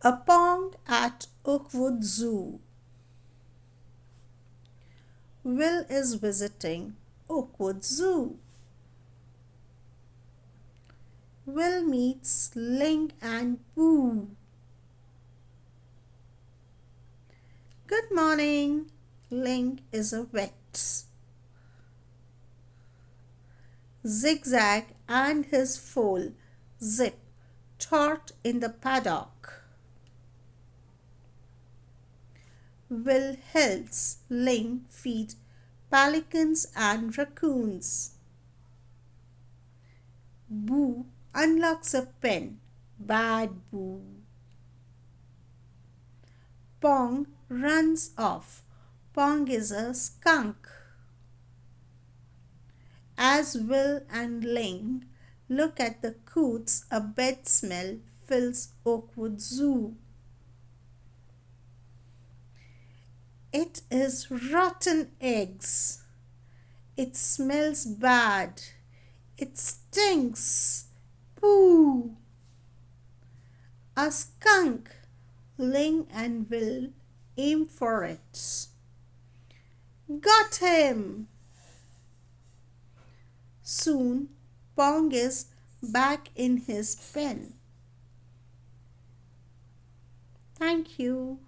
A pong at Oakwood Zoo. Will is visiting Oakwood Zoo. Will meets Ling and Boo. Good morning. Ling is a vet. Zigzag and his foal Zip trot in the paddock. Will helps Ling feed pelicans and raccoons. Boo unlocks a pen. Bad Boo. Pong runs off. Pong is a skunk. As Will and Ling look at the coots, a bad smell fills Oakwood Zoo. It is rotten eggs. It smells bad. It stinks. Pooh! A skunk. Ling and Will aim for it. Got him! Soon Pong is back in his pen. Thank you.